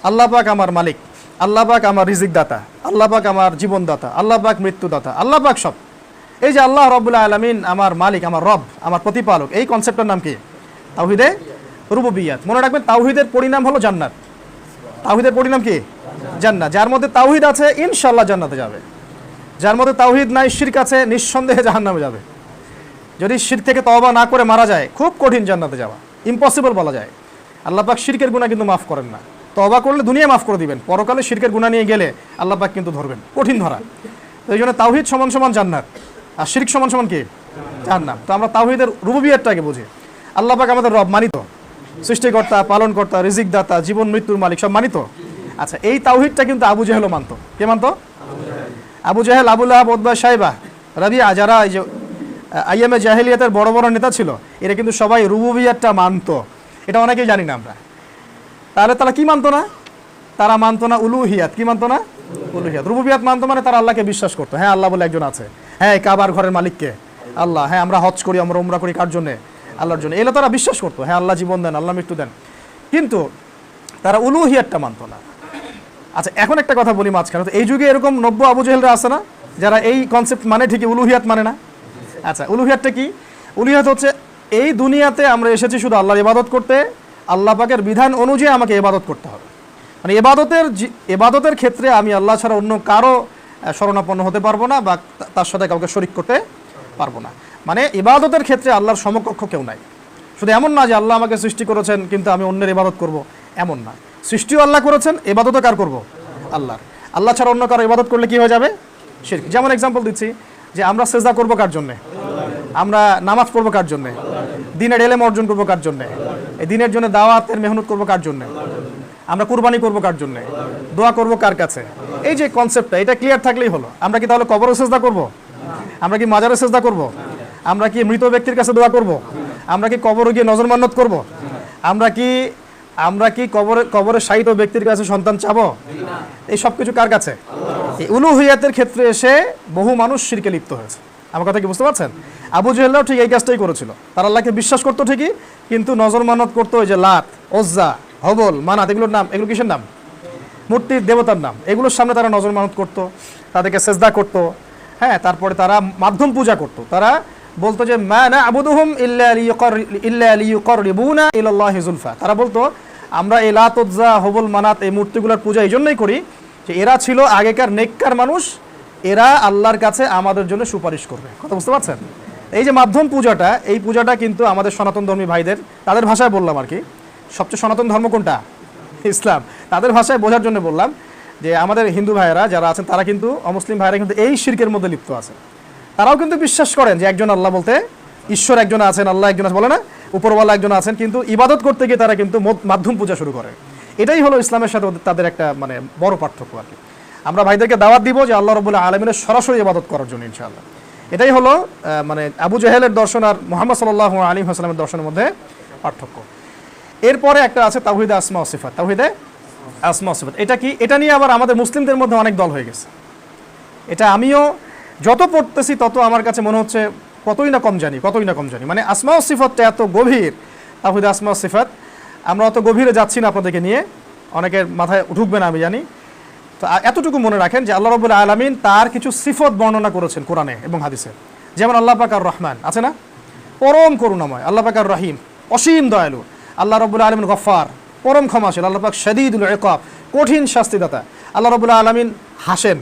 আল্লাহ পাক আমার মালিক, আল্লাহ পাক আমার রিজিক দাতা, আল্লাহ পাক আমার জীবন দাতা, আল্লাহ পাক মৃত্যু দাতা, আল্লাহ পাক সব। এই যে আল্লাহ রব্বুল আলামিন আমার মালিক, আমার রব, আমার প্রতিপালক, এই কনসেপ্টের নাম কি? তাওহীদে রুবুবিয়াত। মনে রাখবেন তাওহীদের পরিণাম হলো জান্নাত। তাওহীদের পরিণাম কি? জান্নাত। যার মধ্যে তাওহীদ আছে ইনশাআল্লাহ জান্নাতে যাবে, যার মধ্যে তাওহীদ নাই, শিরক আছে, নিঃসন্দেহে জাহান্নামে যাবে। যদি শিরক থেকে তওবা না করে মারা যায় খুব কঠিন জান্নাতে যাওয়া, ইম্পসিবল বলা যায়। আল্লাহ পাক শিরকের গুনাহ কিন্তু মাফ করেন না, তওবা করলে দুনিয়া মাফ করে দিবেন, পরকালে শিরকের গুনাহ নিয়ে গেলে আল্লাহ পাক কিন্তু ধরবেন, কঠিন ধরা। তো এই জন্য তাওহীদ সমান সমান জান্নাত, আর শিরক সমান সমান কি? জাহান্নাম। তো আমরা তাওহীদের রুবুবিয়াতটাকে বুঝি। আল্লাহ পাক আমাদের রব মানিত, সৃষ্টিকর্তা, পালনকর্তা, রিজিক দাতা, জীবন মৃত্যুর মালিক, সব মানিত। আচ্ছা, এই তাওহীদটা কিন্তু আবু জেহেলও মানত। কে মানত? আবু জেহেল, আবু লাহাব, উতবা, শাইবা, রাবিয়া, যারা এই যে আইয়ামে জাহেলিয়াতের বড় বড় নেতা ছিল, এরা কিন্তু সবাই রুবুবিয়াতটা মানত। এটা অনেকেই জানি না আমরা। তাহলে তারা কি মানতো না? তারা মানতো না উলুহিয়াত। কি মানতো না? উলুহিয়াত। রুবুবিয়াত মানতো মানে তারা আল্লাহকে বিশ্বাস করতো, হ্যাঁ আল্লাহ বলে একজন আছে, হ্যাঁ এই কাবার ঘরের মালিককে আল্লাহ, হ্যাঁ আমরা হজ করি, আমরা উমরা করি কার জন্য? আল্লাহর জন্য। এগুলো তারা বিশ্বাস করতো, হ্যাঁ আল্লাহ জীবন দেন, আল্লাহ মৃত্যু দেন, কিন্তু তারা উলুহিয়াতটা মানতো না। আচ্ছা, এখন একটা কথা বলি মাঝখানে, তো এই যুগে এরকম 90 আবু জেহেলরা আছে না, যারা এই কনসেপ্ট মানে ঠিকই, উলুহিয়াত মানে না। আচ্ছা, উলুহিয়াতটা কি? উলুহিয়াত হচ্ছে এই দুনিয়াতে আমরা এসেছি শুধু আল্লাহর ইবাদত করতে, আল্লাহ পাকের বিধান অনুযায়ী আমাকে ইবাদত করতে হবে। মানে ইবাদতের ক্ষেত্রে আমি আল্লাহ ছাড়া অন্য কারো শরণাপন্ন হতে পারবো না, বা তার সাথে কাউকে শরীক করতে পারবো না। মানে ইবাদতের ক্ষেত্রে আল্লাহর সমকক্ষ কেউ নাই। শুধু এমন না যে আল্লাহ আমাকে সৃষ্টি করেছেন কিন্তু আমি অন্যের ইবাদত করব, এমন না। সৃষ্টিও আল্লাহ করেছেন, ইবাদতও কার করব? আল্লাহর। আল্লাহ ছাড়া অন্য কারো ইবাদত করলে কি হয়ে যাবে? শিরক। যেমন এক্সাম্পল দিচ্ছি, যে আমরা সেজদা করব কার জন্যে? আমরা নামাজ পড়বো কার জন্যে? দিনের এলেম অর্জন করবো কার জন্যে? এই দিনের জন্য দাওয়াতের মেহনত করবো কার জন্যে? আমরা কুরবানি করবো কার জন্যে? দোয়া করবো কার কাছে? এই যে কনসেপ্টটা, এটা ক্লিয়ার থাকলেই হলো। আমরা কি তাহলে কবরে সেজদা করব? আমরা কি মাজারে সেজদা করব? আমরা কি মৃত ব্যক্তির কাছে দোয়া করব? আমরা কি কবরে গিয়ে নজর মান্নত করব? আমরা কি কবরে শায়িত ব্যক্তির কাছে সন্তান চাবো? এই সব কিছু কার কাছে? এই উলুহিয়াতের ক্ষেত্রে এসে বহু মানুষ শিরকে লিপ্ত হয়েছে। আমার কথা কি বুঝতে পারছেন? আবু জেহেলও ঠিক এই কাজটাই করেছিল। তারা আল্লাহকে বিশ্বাস করতো ঠিকই, কিন্তু নজর মানত করতো ওই যে লাত, ওজ্জা, হবল, মানাত, এগুলোর নাম, এগুলো কিসের নাম? মূর্তির, দেবতার নাম। এগুলোর সামনে তারা নজর মানত করতো, তাদেরকে সেজদা করতো, হ্যাঁ। তারপরে তারা মাধ্যম পূজা করতো, তারা বলতো যে মা না'বুদুহুম ইল্লা লিয়ুকাররিবুনা ইলাল্লাহি যুলফা। তারা বলতো আমরা এই লাত উজ্জা হুবল মানাত এই মূর্তিগুলোর পূজা এই জন্যই করি যে এরা ছিল আগেকার নেককার মানুষ, এরা আল্লাহর কাছে আমাদের জন্য সুপারিশ করবে। কথা বুঝতে পারছেন? এই যে মাধ্যম পূজাটা, এই পূজাটা কিন্তু আমাদের সনাতন ধর্মী ভাইদের, তাদের ভাষায় বললাম আর কি, সবচেয়ে সনাতন ধর্ম কোনটা? ইসলাম। তাদের ভাষায় বোঝার জন্য বললাম যে আমাদের হিন্দু ভাইয়েরা যারা আছেন তারা কিন্তু, অমুসলিম ভাইয়েরা কিন্তু এই শিরকের মধ্যে লিপ্ত আছে। তারাও কিন্তু বিশ্বাস করেন যে একজন আল্লাহ বলতে ঈশ্বর একজন আছেন, আল্লাহ একজন আছে বলে না, উপরওয়ালা একজন আছেন, কিন্তু ইবাদত করতে গিয়ে তারা কিন্তু মাধ্যম পূজা শুরু করে। এটাই হলো ইসলামের সাথে তাদের একটা মানে বড় পার্থক্য আর কি। আমরা ভাইদেরকে দাওয়াত দিব যে আল্লাহ রাব্বুল আলামিনের সরাসরি ইবাদত করার জন্য ইনশাআল্লাহ। এটাই হলো মানে আবু জাহেলের দর্শন আর মুহাম্মদ সাল্লাল্লাহু আলাইহি ওয়াসাল্লামের দর্শনের মধ্যে পার্থক্য। এরপরে একটা আছে তাওহীদে আসমা ওয়া সিফাত। তাওহীদে আসমা ওয়া সিফাত এটা কি? এটা নিয়ে আবার আমাদের মুসলিমদের মধ্যে অনেক দল হয়ে গেছে। এটা আমিও যত পড়তেছি তত আমার কাছে মনে হচ্ছে কতই না কম জানি। মানে আসমা ওয়া সিফাতটা এত গভীর, তাওহীদে আসমা ওয়া সিফাত, আমরা অত গভীরে যাচ্ছি না আপনাদেরকে নিয়ে, অনেকের মাথায় ঢুকবে না আমি জানি। তো এতটুকু মনে রাখেন যে আল্লাহ রাব্বুল আলামিন তার কিছু সিফত বর্ণনা করেছেন কোরআনে এবং হাদিসে। যেমন আল্লাহ পাক আর রহমান আছে না, পরম করুণাময়। আল্লাহ পাক আর রহিম, অসীম দয়ালু। আল্লাহ রাব্বুল আলামিন গফফার, পরম ক্ষমাশীল। আল্লাহ পাক শাদীদুল ইকাব, কঠিন শাস্তিদাতা। আল্লাহ রাব্বুল আলামিন হাসেন,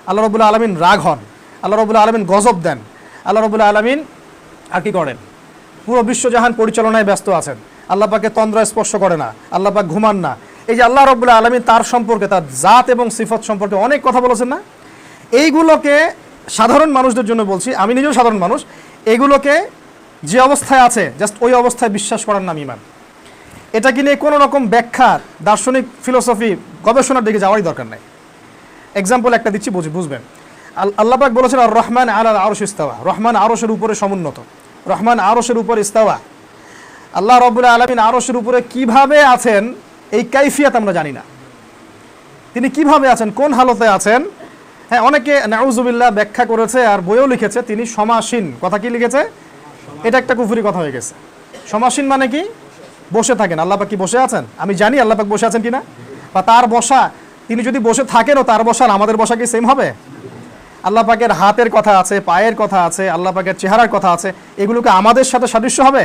আল্লাহ রাব্বুল আলামিন রাগ হন, আল্লাহ রাব্বুল আলামিন গজব দেন, আল্লাহ রাব্বুল আলামিন আর কি করেন? পুরো বিশ্বজাহান পরিচালনায় ব্যস্ত আছেন। আল্লাহ পাকে তন্দ্রা স্পর্শ করে না, আল্লাহ পাক ঘুমান না। এই যে আল্লাহ রাব্বুল আলামিন তার সম্পর্কে, তার জাত এবং সিফত সম্পর্কে অনেক কথা বলেছেন না? এইগুলোকে সাধারণ মানুষদের জন্য বলছি, আমি নিজেও সাধারণ মানুষ, এগুলোকে যে অবস্থায় আছে জাস্ট ওই অবস্থায় বিশ্বাস করার নাম ঈমান। এটাকে নিয়ে কোনো রকম ব্যাখ্যা, দার্শনিক ফিলোসফি, গবেষণার দিকে যাওয়ারই দরকার নাই। এক্সাম্পল একটা দিচ্ছি, বুঝবেন। আল্লাহ পাক বলেছেন আর রহমান আলাল আরশ ইস্তাওয়া, রহমান আরশের উপরে সমুন্নত। রহমান আরশের উপরে ইস্তাওয়া, আল্লাহ রাব্বুল আলামিন আরশের উপরে কিভাবে আছেন এই কাইফিয়াত আমরা জানি না। তিনি কিভাবে আছেন, কোন হালতে আছেন? হ্যাঁ, অনেকে নাউজুবিল্লাহ ব্যাখ্যা করেছে আর বইও লিখেছে তিনি সমাসীন। কথা কি লিখেছে? এটা একটা কুফরি কথা হয়ে গেছে। সমাসীন মানে কি? বসে থাকেন। আল্লাহ পাক কি বসে আছেন? আমি জানি আল্লাহ পাক বসে আছেন কিনা, বা তার বসা, তিনি যদি বসে থাকেনও তার বসা আর আমাদের বসা কি সেম হবে? আল্লাহ পাকের হাতের কথা আছে, পায়ের কথা আছে, আল্লাহ পাকের চেহারার কথা আছে, এগুলোকে আমাদের সাথে সাদৃশ্য হবে?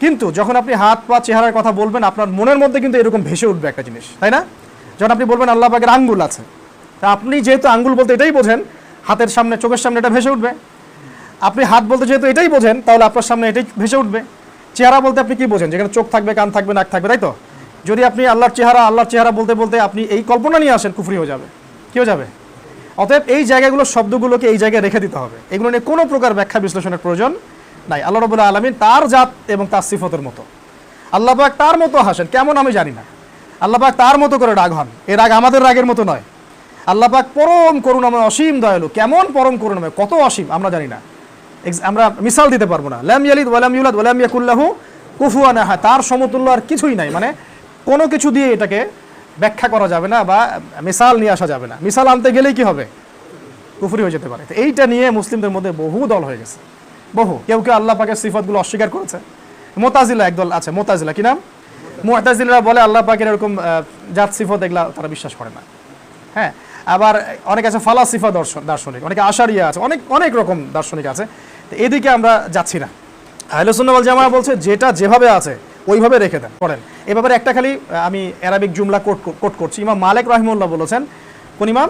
কিন্তু যখন আপনি হাত পা চেহারার কথা বলবেন, আপনার মনের মধ্যে কিন্তু এরকম ভেসে উঠবে একটা জিনিস, তাই না? যখন আপনি বলবেন আল্লাহ পাকের আঙ্গুল আছে, তা আপনি যেহেতু আঙ্গুল বলতে এটাই বোঝেন, হাতের সামনে, চোখের সামনে এটা ভেসে উঠবে। আপনি হাত বলতে যেহেতু এটাই বোঝেন, তাহলে আপনার সামনে এটাই ভেসে উঠবে। চেহারা বলতে আপনি কি বোঝেন? যেখানে চোখ থাকবে, কান থাকবে, নাক থাকবে, তাই তো? যদি আপনি আল্লাহর চেহারা বলতে বলতে আপনি এই কল্পনা নিয়ে আসেন, কুফরি হয়ে যাবে। কি হয়ে যাবে? অতএব এই জায়গাগুলো, শব্দগুলোকে এই জায়গায় রেখে দিতে হবে। এগুলো নিয়ে কোনো প্রকার ব্যাখ্যা বিশ্লেষণের প্রয়োজন নাই। আল্লাহ রাব্বুল আলামিন তার জাত এবং তার সিফতের মতো। আল্লাহ পাক তার মতো হাসেন, কেমন আমি জানি না। আল্লাহ পাক তার মতো করে রাগ হন, এই রাগ আমাদের রাগের মতো নয়। আল্লাহ পাক পরম করুণাময়, অসীম দয়ালু। কেমন পরম করুণাময়, কত অসীম আমরা জানি না, আমরা মিসাল দিতে পারবো না। লাম ইয়ালিদ ওয়া লাম ইউলাদ ওয়া লাম ইয়াকুল লাহু কুফুয়ান আহাদ, তার সমতুল্য আর কিছুই নাই। মানে কোনো কিছু দিয়ে এটাকে ব্যাখ্যা করা যাবে না বা মিসাল নিয়ে আসা যাবে না। মিসাল আনতে গেলেই কি হবে? কুফরি হয়ে যেতে পারে। তো এইটা নিয়ে মুসলিমদের মধ্যে বহু দল হয়ে গেছে, বহু। কেউ কেউ আল্লাহ পাকের সিফতগুলো অস্বীকার করেছে। মুতাজিলা একদল আছে, মুতাজিলা, কি নাম? মুতাজিলারা বলে আল্লাহ পাকের এরকম জাত সিফত এগুলা তারা বিশ্বাস করে না। হ্যাঁ, আবার অনেক আছে ফালাসিফা দার্শনিক, অনেকে আশারিয়া আছে, অনেক রকম দার্শনিক আছে। তো এদিকে আমরা যাচ্ছি না। আহলে সুন্নাহ ওয়াল জামাআহ বলছে যেটা যেভাবে আছে ওইভাবে রেখে দেন, করেন। এ ব্যাপারে একটা খালি আমি অ্যারাবিক জুমলা কোট করছি। ইমাম মালিক রাহিমাহুল্লাহ বলেছেন, কোন ইমাম?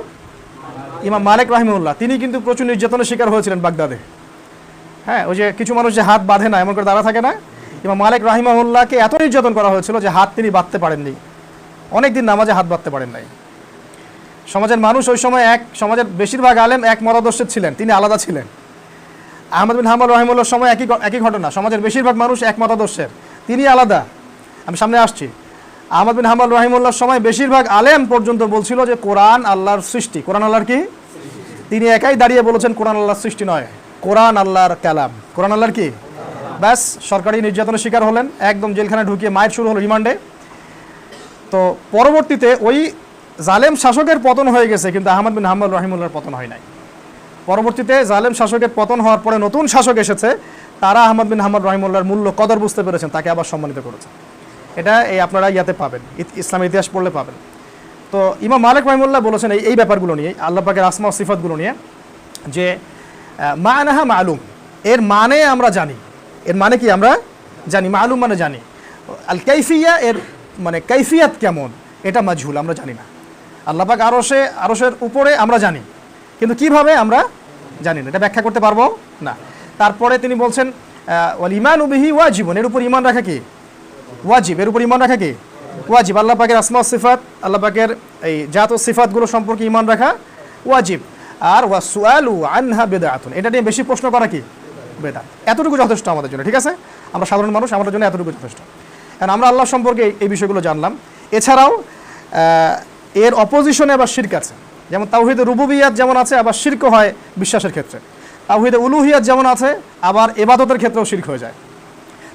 ইমাম মালিক রাহিমাহুল্লাহ। তিনি কিন্তু প্রচুর নির্যাতনের শিকার হয়েছিলেন বাগদাদে। হ্যাঁ, ওই যে কিছু মানুষ যে হাত বাঁধে না, এমন করে দাঁড়া থাকে না, ইমাম মালিক রাহিমাহুল্লাহকে এত নির্যাতন করা হয়েছিল যে হাত তিনি বাঁধতে পারেননি, অনেকদিন নামাজে হাত বাঁধতে পারেন নাই। সমাজের মানুষ ওই সময় সমাজের বেশিরভাগ আলেম এক মতাদর্শের ছিলেন, তিনি আলাদা ছিলেন। আহমদ বিন হাম্বল রাহিমাহুল্লাহর সময় একই ঘটনা, সমাজের বেশিরভাগ মানুষ এক মতাদর্শের, তিনি আলাদা। আমি সামনে আসছি। আহমদ বিন হাম্বল রাহিমাহুল্লাহর সময় বেশিরভাগ আলেম পর্যন্ত বলছিল যে কোরআন আল্লাহর সৃষ্টি। কোরআন আল্লাহর কি? তিনি একাই দাঁড়িয়ে বলেছেন কোরআন আল্লাহর সৃষ্টি নয়, কোরআন আল্লাহর কালাম। কোরআন আল্লাহর কি? ব্যাস, সরকারি নির্যাতনের শিকার হলেন, একদম জেলখানায় ঢুকিয়ে মায়ের শুরু হলো রিমান্ডে। তো পরবর্তীতে ওই জালেম শাসকের পতন হয়ে গেছে, কিন্তু আহমদ বিন হাম্বল রাহিমাহুল্লাহর পতন হয় নাই। পরবর্তীতে জালেম শাসকের পতন হওয়ার পরে নতুন শাসক এসেছে, তারা আহমদ বিন হাম্বল রাহিমাহুল্লাহর মূল্য কদর বুঝতে পেরেছেন, তাকে আবার সম্মানিত করেছে। এটা আপনারা ইয়াতে পাবেন, ইসলামের ইতিহাস পড়লে পাবেন। তো ইমাম মালিক রাহিমাহুল্লাহ বলেছেন এই ব্যাপারগুলো নিয়ে, আল্লাহ পাকের আসমা ও সিফাতগুলো নিয়ে, যে মা'নাহা মা'লুম, এর মানে আমরা জানি, এর মানে কি আমরা জানি, মালুম মানে জানি। আল কাইফিয়া, এর মানে কাইফিয়াত কেমন এটা মাজহুল, আমরা জানি না। আল্লাহ পাক আরশের উপরে আমরা জানি, কিন্তু কিভাবে আমরা জানি না, এটা ব্যাখ্যা করতে পারবো না। তারপরে তিনি বলছেন ওয়াল ঈমানু বিহি ওয়াজিবুন, এর উপর ঈমান রাখা কি ওয়াজিব, এর উপর ঈমান রাখা কি ওয়াজিব। আল্লাহ পাকের আসমা ও সিফাত, আল্লাহ পাকের এই জাত ও সিফাতগুলো সম্পর্কে ঈমান রাখা ওয়াজিব। আর ওয়াসুআলু আনহা বিদআতুন, এটা নিয়ে বেশি প্রশ্ন করা কি বেদাত। এতটুকু যথেষ্ট আমাদের জন্য, ঠিক আছে? আমরা সাধারণ মানুষ, আমাদের জন্য এতটুকু যথেষ্ট। কারণ আমরা আল্লাহ সম্পর্কে এই বিষয়গুলো জানলাম। এছাড়াও এর অপোজিশনে আবার শিরক আছে, যেমন তাওহীদে রুবুবিয়াত যেমন আছে, আবার শিরক হয় বিশ্বাসের ক্ষেত্রে। তাওহীদে উলুহিয়াত যেমন আছে, আবার ইবাদতের ক্ষেত্রেও শিরক হয়ে যায়।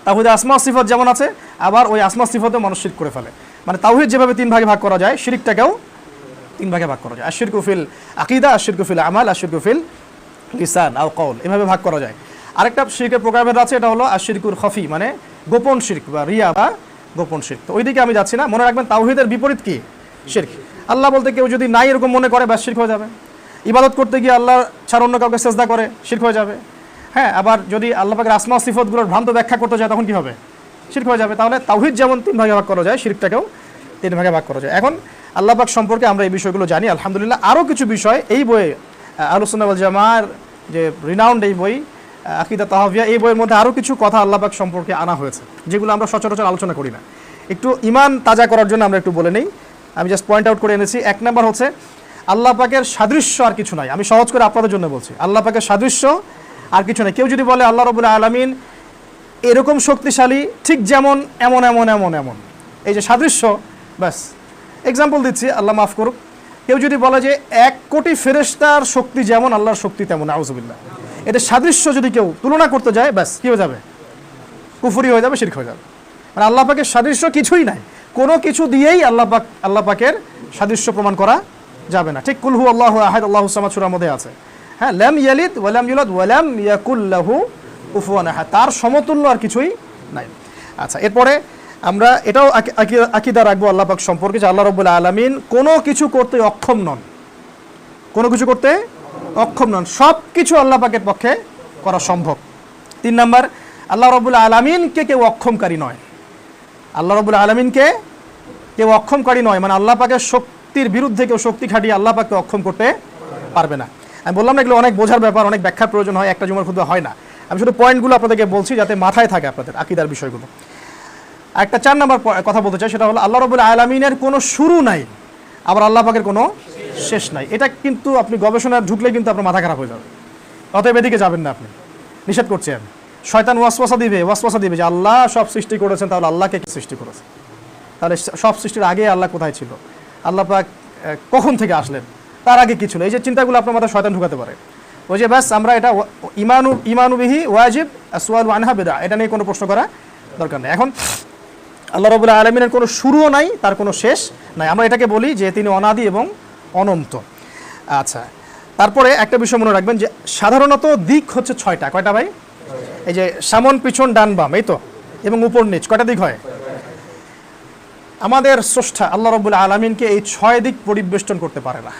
তাওহীদে আসমা সিফাত যেমন আছে, আবার ওই আসমা সিফাতেও মানুষ শিরক করে ফেলে। মানে তাওহীদ যেভাবে 3 ভাগে ভাগ করা যায়, শিরকটাকেও 3 ভাগে ভাগ করা যায়। আশিরকু ফিল আকিদা, আশিরকু ফিল আমাল, আশিরকু ফিল লিসান আও কওল, এভাবে ভাগ করা যায়। আরেকটা শিরকের প্রকারভেদ আছে, এটা হলো আশিরকুল খফি, মানে গোপন শিরক বা রিয়া বা গোপন শিরক। তো ওইদিকে আমি যাচ্ছি না। মনে রাখবেন তাওহীদের বিপরীত কি শিরক। আল্লাহ বলতে কেউ যদি নাই এরকম মনে করে, ব্যাস শিরক হয়ে যাবে। ইবাদত করতে গিয়ে আল্লাহ ছাড়া অন্য কাউকে সেজদা করে, শিরক হয়ে যাবে। হ্যাঁ, আবার যদি আল্লাহ পাকের আসমা ও সিফাতগুলোর ভ্রান্ত ব্যাখ্যা করতে যায়, তখন কি হবে? শিরক হয়ে যাবে। তাহলে তাওহীদ যেমন 3 ভাগে ভাগ করা যায়, শিরকটাকেও 3 ভাগে ভাগ করা যায়। এখন আল্লাহ পাক সম্পর্কে আমরা এই বিষয়গুলো জানি আলহামদুলিল্লাহ। আরও কিছু বিষয় এই বইয়ে, আহলুস সুন্নাহ ওয়াল জামাআর যে রিনাউন্ড এই বই আকিদা তাহাভিয়া, এই বইয়ের মধ্যে আরও কিছু কথা আল্লাহ পাক সম্পর্কে আনা হয়েছে, যেগুলো আমরা সচরাচর আলোচনা করি না। একটু ঈমান তাজা করার জন্য আমরা একটু বলে নেই, আমি জাস্ট পয়েন্ট আউট করে এনেছি। 1 নম্বর হচ্ছে আল্লাহ পাকের সাদৃশ্য আর কিছু নাই। আমি সহজ করে আপনাদের জন্য বলছি, আল্লাহ পাকের সাদৃশ্য আর কিছু নাই। কেউ যদি বলে আল্লাহ রাব্বুল আলামিন এরকম শক্তিশালী, ঠিক যেমন এমন এমন এমন এমন, এই যে সাদৃশ্য, ব্যাস এক্সাম্পল দিচ্ছি, আল্লাহ মাফ করুক। কেউ যদি বলে যে 1 কোটি ফেরেশতার শক্তি যেমন আল্লাহর শক্তি তেমন, আউযুবিল্লাহ, এটা সাদৃশ্য যদি কেউ তুলনা করতে যায়, ব্যাস কী হয়ে যাবে? কুফরি হয়ে যাবে, শিরক হয়ে যাবে। মানে আল্লাহ পাকের সাদৃশ্য কিছুই নাই, কোনো কিছু দিয়েই আল্লাহ পাকের সাদৃশ্য প্রমাণ করা যাবে না। ঠিক কুল হু আল্লাহু আহাদ আল্লাহুস সামাদ সূরার মধ্যে আছে, হ্যাঁ, লাম ইয়ালিদ ওয়া লাম ইউলাদ ওয়া লাম ইয়াকুল লাহু কুফুয়ান আহাদ, তার সমতুল্য আর কিছুই নাই। আচ্ছা, এরপরে আমরা এটাও আকীদা রাখবো আল্লাহ পাক সম্পর্কে যে আল্লাহ রাব্বুল আলামিন কোনো কিছু করতে অক্ষম নন, কোনো কিছু করতে অক্ষম নন, সব কিছু আল্লাহ পাকের পক্ষে করা সম্ভব। 3 নাম্বার, আল্লাহ রাব্বুল আলামিনকে কেউ অক্ষমকারী নয়। আল্লাহ রাব্বুল আলামিনকে কেউ অক্ষমকারী নয়, মানে আল্লাহ পাকের শক্তির বিরুদ্ধে কেউ শক্তি খাটিয়ে আল্লাহ পাককে অক্ষম করতে পারবে না। আমি বললাম না, এগুলো অনেক বোঝার ব্যাপার, অনেক ব্যাখ্যার প্রয়োজন হয়, একটা জুমার খুদবা হয় না। আমি শুধু পয়েন্টগুলো আপনাদেরকে বলছি যাতে মাথায় থাকে আপনাদের আকীদার বিষয়গুলো। একটা 4 নাম্বার কথা বলতে চাই, সেটা হলো আল্লাহ রাব্বুল আলামিনের কোনো শুরু নাই, আবার আল্লাহ পাকের কোনো শেষ নাই। এটা কিন্তু আপনি গবেষণায় ঢুকলে কিন্তু আপনার মাথা খারাপ হয়ে যাবে। অতএব এদিকে যাবেন না, আপনি নিষেধ করছি আমি। শয়তান ওয়াসওয়াসা দিবে যে আল্লাহ সব সৃষ্টি করেছেন, তাহলে আল্লাহকে কি সৃষ্টি করেছে? তাহলে সব সৃষ্টির আগে আল্লাহ কোথায় ছিল? আল্লাহ পাক কখন থেকে আসলেন? তার আগে কি ছিল? এই যে চিন্তাগুলো আপনার মাথায় শয়তান ঢুকাতে পারে। ওই যে ব্যাস আমরা এটা ঈমানু বিহি ওয়াজিব আসওয়ালু আনহা বিদআ, এটা নিয়ে কোনো প্রশ্ন করা দরকার নেই। এখন আল্লাহ রাব্বুল আলামিনের কোনো শুরুও নাই, তার কোনো শেষ নাই। আমরা এটাকে বলি যে তিনি অনাদি এবং অনন্ত। আচ্ছা, তারপরে একটা বিষয় মনে রাখবেন যে সাধারণত দিক হচ্ছে 6টা। কয়টা ভাই? এই যে সামন পিছন ডান বাম, এই তো, এবং উপর নিচ, কয়টা দিক হয়? আমাদের স্রষ্টা আল্লাহ রাব্বুল আলামিনকে এই 6 দিক পরিবেষ্টন করতে পারে না।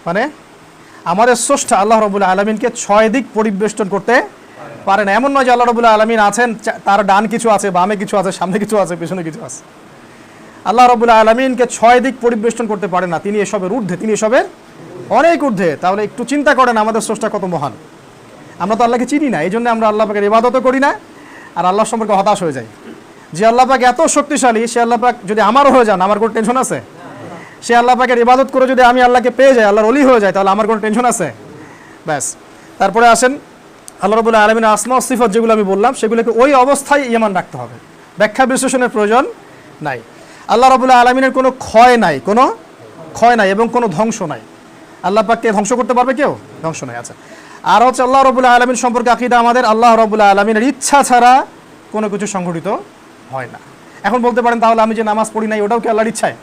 মানে আমাদের স্রষ্টা আল্লাহ রাব্বুল আলামিনকে 6 দিক পরিবেষ্টন করতে পারে না। এমন নয় যে আল্লাহ রাব্বুল আলামিন আছেন, তার ডান কিছু আছে, বামে কিছু আছে, সামনে কিছু আছে, পেছনে কিছু আছে। আল্লাহ রাব্বুল আলামিনকে 6 দিক পরিবেষ্টন করতে পারে না। তিনি এসবের ঊর্ধ্বে, তিনি এসবের অনেক ঊর্ধ্বে। তাহলে একটু চিন্তা করেন আমাদের স্রষ্টা কত মহান। আমরা তো আল্লাহকে চিনি না, এই জন্য আমরা আল্লাহ পাকের ইবাদতও করি না, আর আল্লাহ সম্পর্কে হতাশ হয়ে যাই। যে আল্লাহ পাক এত শক্তিশালী, সে আল্লাহ পাক যদি আমারও হয়ে যান, আমার কোনো টেনশন আছে? সে আল্লাহ পাকের ইবাদত করে যদি আমি আল্লাহকে পেয়ে যাই, আল্লাহর ওলি হয়ে যায়, তাহলে আমার কোনো টেনশন আছে? ব্যাস। তারপরে আসেন আল্লাহ রাব্বুল আলামিনের আসমা ও সিফাত যেগুলো আমি বললাম, সেগুলোকে ওই অবস্থায় ঈমান রাখতে হবে, ব্যাখ্যা বিশ্লেষণের প্রয়োজন নাই। আল্লাহ রাব্বুল আলামিনের কোনো ক্ষয় নাই, কোনো ক্ষয় নাই এবং কোনো ধ্বংস নাই। আল্লাহ পাককে ধ্বংস করতে পারবে কেউ? ধ্বংস নাই। আচ্ছা, আর হচ্ছে আল্লাহ রাব্বুল আলামিন সম্পর্কে আকীদা আমাদের, আল্লাহ রাব্বুল আলামিনের ইচ্ছা ছাড়া কোনো কিছু সংঘটিত হয় না। এখন বলতে পারেন তাহলে আমি যে নামাজ পড়ি নাই, ওটাও কি আল্লাহর ইচ্ছায়?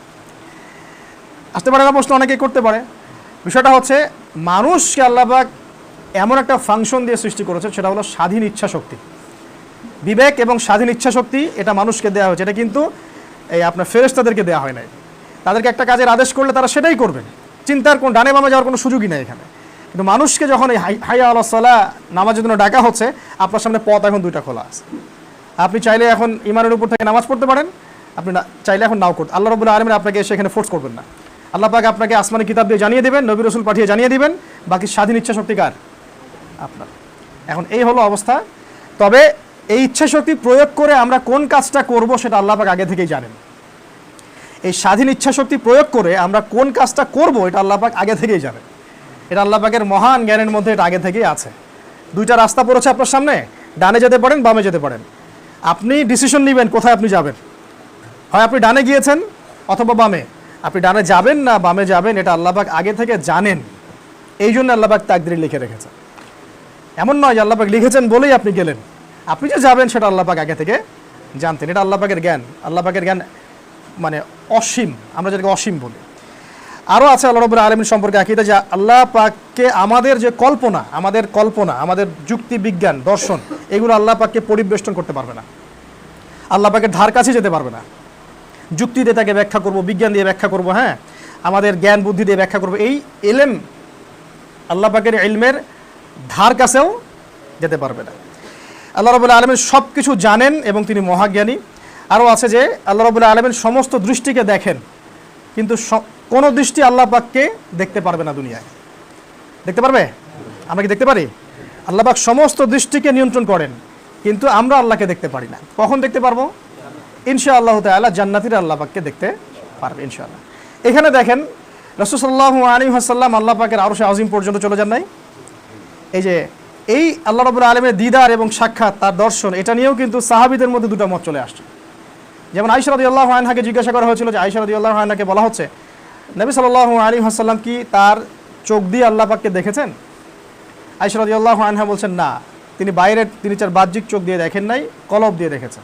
আসতে পারে না প্রশ্ন, অনেকেই করতে পারে। বিষয়টা হচ্ছে মানুষকে আল্লাহ পাক এমন একটা ফাংশন দিয়ে সৃষ্টি করেছে, সেটা হলো স্বাধীন ইচ্ছা শক্তি। বিবেক এবং স্বাধীন ইচ্ছা শক্তি এটা মানুষকে দেওয়া হয়েছে। এটা কিন্তু এই আপনার ফেরেশতাদেরকে দেওয়া হয় নাই। তাদেরকে একটা কাজের আদেশ করলে তারা সেটাই করবে, চিন্তার কোন ডানে বামে যাওয়ার কোনো সুযোগই নেই এখানে। কিন্তু মানুষকে যখন এই হাইয়া আলাস সালাহ নামাজের জন্য ডাকা হচ্ছে, আপনার সামনে পথ এখন দুইটা খোলা আছে। আপনি চাইলে এখন ইমানের উপর থেকে নামাজ পড়তে পারেন, আপনি চাইলে এখন নাও করতে। আল্লাহ রাব্বুল আলামিন আপনাকে সেখানে ফোর্স করবেন না। আল্লাহ পাক আপনাকে আসমানি কিতাব দিয়ে জানিয়ে দেবেন, নবী রাসূল পাঠিয়ে জানিয়ে দিবেন, বাকি স্বাধীন ইচ্ছা শক্তি কার? আপনার। এখন এই হলো অবস্থা। তবে এই ইচ্ছা শক্তি প্রয়োগ করে আমরা কোন কাজটা করব সেটা আল্লাহ পাক আগে থেকেই জানেন। এই স্বাধীন ইচ্ছা শক্তি প্রয়োগ করে আমরা কোন কাজটা করব এটা আল্লাহ পাক আগে থেকেই জানেন। এটা আল্লাহ পাকের মহান জ্ঞানের মধ্যে এটা আগে থেকেই আছে। দুইটা রাস্তা পড়েছে আপনার সামনে, ডানে যেতে পারেন, বামে যেতে পারেন। আপনি ডিসিশন নেবেন কোথায় আপনি যাবেন। হয় আপনি ডানে গিয়েছেন অথবা বামে। আপনি ডানে যাবেন না বামে যাবেন এটা আল্লাহ পাক আগে থেকে জানেন। এই জন্য আল্লাহ পাক তাকদীরে লিখে রেখেছেন। এমন নয় যে আল্লাহ পাক লিখেছেন বলেই আপনি গেলেন। আপনি যে যাবেন সেটা আল্লাহ পাক আগে থেকে জানতেন। এটা আল্লাহ পাকের জ্ঞান। আল্লাহ পাকের জ্ঞান মানে অসীম, আমরা যেটাকে অসীম বলি। আরও আছে আল্লাহ রাব্বুল আলামিন সম্পর্কে আকীদা, যে আল্লাহ পাককে আমাদের যে কল্পনা, আমাদের যুক্তি বিজ্ঞান দর্শন, এগুলো আল্লাহ পাককে পরিবেষ্টন করতে পারবে না। আল্লাহ পাকের ধার কাছে যেতে পারবে না। যুক্তি দিয়ে তাকে ব্যাখ্যা করব, বিজ্ঞান দিয়ে ব্যাখ্যা করব, হ্যাঁ, আমাদের জ্ঞান বুদ্ধি দিয়ে ব্যাখ্যা করব, এই ইলম আল্লাহ পাকের ইলমের ধার কাছেও যেতে পারবে না। আল্লাহ রাব্বুল আলামিন সব কিছু জানেন এবং তিনি মহাজ্ঞানী। আরও আছে যে আল্লাহ রাব্বুল আলামিন সমস্ত দৃষ্টিকে দেখেন, কিন্তু কোনো দৃষ্টি আল্লাহ পাককে দেখতে পারবে না দুনিয়ায়। দেখতে পারবে? আমরা কি দেখতে পারি? আল্লাহ পাক সমস্ত দৃষ্টিকে নিয়ন্ত্রণ করেন, কিন্তু আমরা আল্লাহকে দেখতে পারি না। কখন দেখতে পারবো? ইনশাআল্লাহ তাআলা জান্নাতীরা আল্লাহ পাককে দেখতে পারবে ইনশাআল্লাহ। এখানে দেখেন রাসূল সাল্লাল্লাহু আলাইহি ওয়াসাল্লাম আল্লাহ পাকের আরশে আজিম পর্যন্ত চলে যান নাই? এই আল্লাহ রাব্বুল আলামিনের দিদার এবং সাক্ষাৎ, তার দর্শন, এটা নিয়েও কিন্তু সাহাবীদের মধ্যে দুটো মত চলে আসছে। যেমন আয়েশা রাদিয়াল্লাহু আনহাকে জিজ্ঞাসা করা হয়েছিল, যে আয়েশা রাদিয়াল্লাহু আনহাকে বলা হচ্ছে, নবী সাল্লাল্লাহু আলাইহি ওয়াসাল্লাম কি তার চোখ দিয়ে আল্লাহ পাককে দেখেছেন? আয়েশা রাদিয়াল্লাহু আনহা বলছেন না, তিনি বাইরের 3-4 বাহ্যিক চোখ দিয়ে দেখেন নাই, কলব দিয়ে দেখেছেন।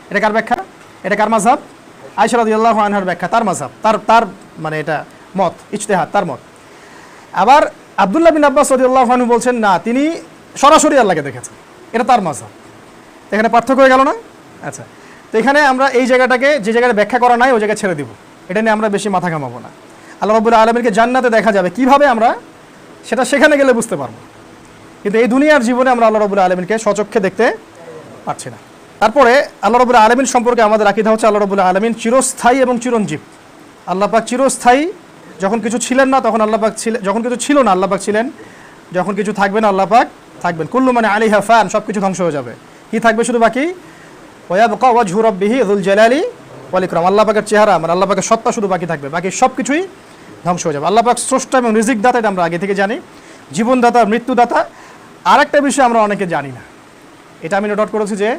এটা কার ব্যাখ্যা? এটা কার মাযহাব? আয়েশা রাদিয়াল্লাহু আনহার ব্যাখ্যা, তার মাযহাব, তার মানে এটা মত, ইজতিহাদ, তার মত। আবার আব্দুল্লাহ বিন আব্বাস রাদিয়াল্লাহু আনহু বলছেন না, তিনি সরাসরি আল্লাহকে দেখেছেন, এটা তার মাযহাব। এখানে পার্থক্য হয়ে গেল না? আচ্ছা, তো এখানে আমরা এই জায়গাটাকে, যে জায়গায় ব্যাখ্যা করা নাই ওই জায়গায় ছেড়ে দিব। এটা নিয়ে আমরা বেশি মাথা ঘামাবো না। আল্লাহ রাব্বুল আলামিনকে জান্নাতে দেখা যাবে, কিভাবে আমরা সেটা সেখানে গেলে বুঝতে পারবো, কিন্তু এই দুনিয়ার জীবনে আমরা আল্লাহ রাব্বুল আলামিনকে স্বচক্ষে দেখতে পারছি না। তারপরে আল্লাহ রাব্বুল আলামিন সম্পর্কে আমাদের আকীদা হচ্ছে আল্লাহ রাব্বুল আলামিন চিরস্থায়ী এবং চিরঞ্জীব। আল্লাহ পাক চিরস্থায়ী, যখন কিছু ছিলেন না তখন আল্লাহ পাক ছিলেন, যখন কিছু ছিল না আল্লাহ পাক ছিলেন, যখন কিছু থাকবে না আল্লাহ পাক থাকবেন। কুল্লু মান আলাইহা ফান, সব কিছু ধ্বংস হয়ে যাবে, কি থাকবে শুধু বাকি? ওয়ায়াবকা ওয়াজহু রাব্বিহি যুল জালালি ওয়াল ইকরাম, আল্লাহ পাকের চেহারা, মানে আল্লাহ পাকের সত্তা শুধু বাকি থাকবে, বাকি সব কিছুই ধ্বংস হয়ে যাবে। আল্লাহ পাক স্রষ্টা এবং রিজিক দাতা, এটা আমরা আগে থেকে জানি, জীবনদাতা, মৃত্যুদাতা। আর একটা বিষয় আমরা অনেকে জানি না, এটা আমি নোট করেছি, যে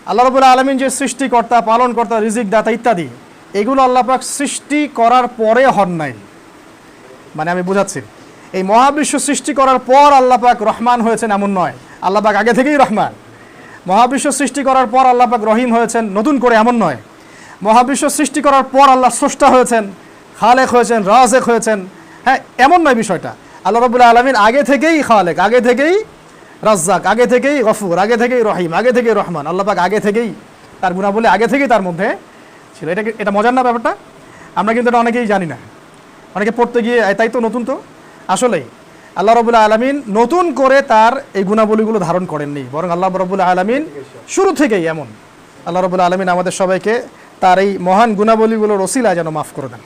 আল্লাহ রাব্বুল আলামিন যে সৃষ্টিকর্তা, পালনকর্তা, রিজিক দাতা ইত্যাদি, এগুলো আল্লাহ পাক সৃষ্টি করার পরে হন নাই। মানে আমি বুঝাচ্ছি, এই মহাবিশ্ব সৃষ্টি করার পর আল্লাহ পাক রহমান হয়েছেন এমন নয়, আল্লাহ পাক আগে থেকেই রহমান। মহাবিশ্ব সৃষ্টি করার পর আল্লাহ পাক রহিম হয়েছেন নতুন করে এমন নয়। মহাবিশ্ব সৃষ্টি করার পর আল্লাহ স্রষ্টা হয়েছেন, খালেক হয়েছেন, রাজেক হয়েছেন, হ্যাঁ, এমন নয় বিষয়টা। আল্লাহ রাব্বুল আলামিন আগে থেকেই খালেক, আগে থেকেই রাজ্জাক, আগে থেকেই গফুর, আগে থেকেই রহিম, আগে থেকেই রহমান। আল্লাহ পাক আগে থেকেই তার গুণাবলী আগে থেকেই তার মধ্যে ছিল। এটা মজার না ব্যাপারটা? আমরা কিন্তু এটা অনেকেই জানি না, অনেকে পড়তে গিয়ে তাই তো নতুন। তো আসলেই আল্লাহ রাব্বুল আলামিন নতুন করে তার এই গুণাবলীগুলো ধারণ করেননি, বরং আল্লাহ রাব্বুল আলামিন শুরু থেকেই এমন। আল্লাহ রাব্বুল আলামিন আমাদের সবাইকে তার এই মহান গুণাবলীগুলোর ওসিলায় যেন মাফ করে দেন।